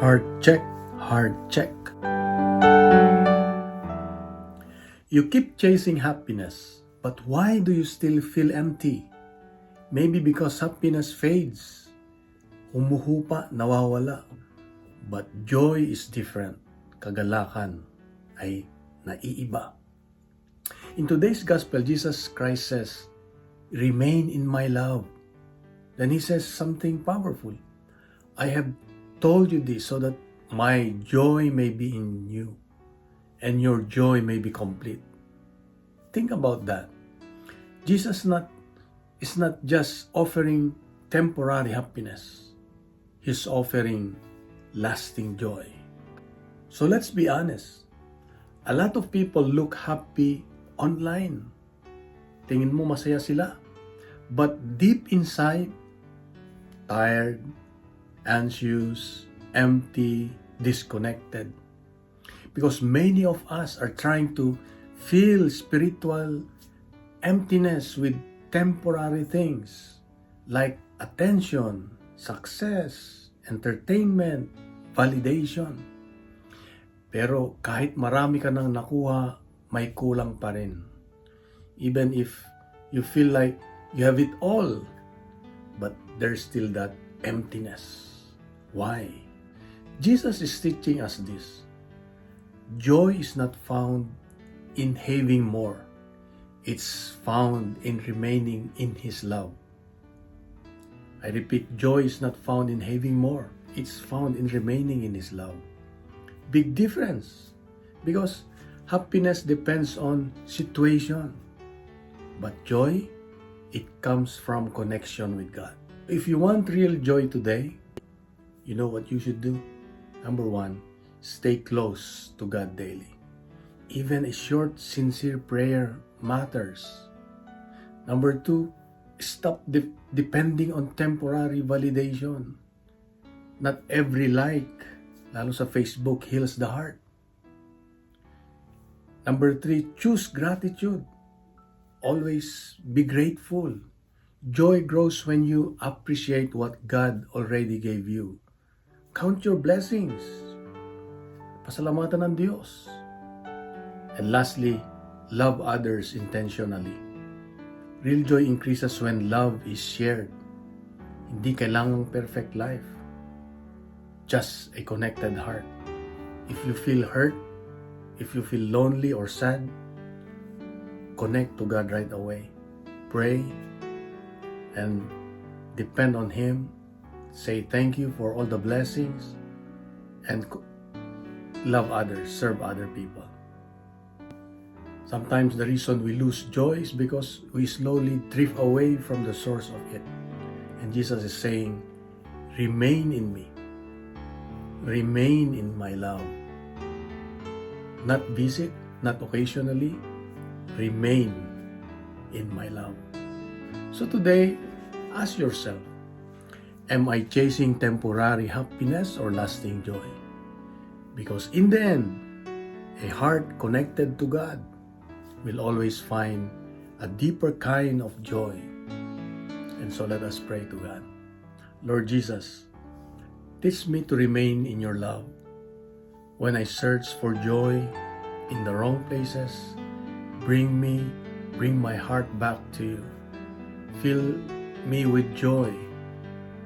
Heart check, heart check. You keep chasing happiness, but why do you still feel empty? Maybe because happiness fades. Humuhupa, nawawala. But joy is different. Kagalakan ay naiiba. In today's gospel, Jesus Christ says, "Remain in my love." Then He says something powerful. "I have told you this so that my joy may be in you and your joy may be complete." Think about that. Jesus is not just offering temporary happiness. He's offering lasting joy. So let's be honest. A lot of people look happy online. Tingin mo masaya sila. But deep inside, tired, anxious, empty, disconnected. Because many of us are trying to fill spiritual emptiness with temporary things like attention, success, entertainment, validation. Pero kahit marami ka nang nakuha, may kulang pa rin. Even if you feel like you have it all, but there's still that emptiness. Why? Jesus is teaching us this. Joy is not found in having more. It's found in remaining in His love. I repeat, joy is not found in having more. It's found in remaining in His love. Big difference. Because happiness depends on situation. But joy, it comes from connection with God. If you want real joy today, you know what you should do? Number 1, stay close to God daily. Even a short, sincere prayer matters. Number 2, stop depending on temporary validation. Not every like, lalo sa Facebook, heals the heart. Number 3, choose gratitude. Always be grateful. Joy grows when you appreciate what God already gave you. Count your blessings. Pasalamatan ng Diyos. And lastly, love others intentionally. Real joy increases when love is shared. Hindi kailangang perfect life. Just a connected heart. If you feel hurt, if you feel lonely or sad, connect to God right away. Pray and depend on Him. Say thank you for all the blessings and love others, serve other people. Sometimes the reason we lose joy is because we slowly drift away from the source of it. And Jesus is saying, remain in me. Remain in my love. Not visit, not occasionally. Remain in my love. So today, ask yourself, am I chasing temporary happiness or lasting joy? Because in the end, a heart connected to God will always find a deeper kind of joy. And so let us pray to God. Lord Jesus, teach me to remain in your love. When I search for joy in the wrong places, bring my heart back to you. Fill me with joy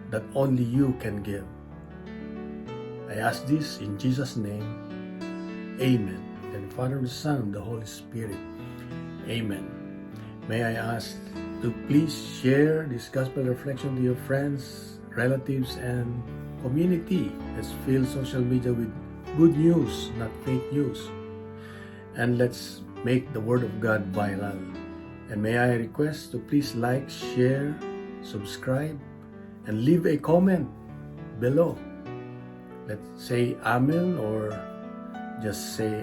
that only you can give. I ask this in Jesus' name. Amen. And Father, the Son, and the Holy Spirit. Amen. May I ask to please share this gospel reflection to your friends, relatives, and community. Let's fill social media with good news, not fake news. And let's make the Word of God viral. And may I request to please like, share, subscribe, and leave a comment below. Let's say Amen, or just say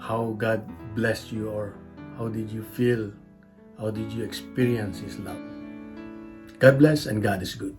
how God blessed you, or how did you feel, how did you experience His love. God bless, and God is good.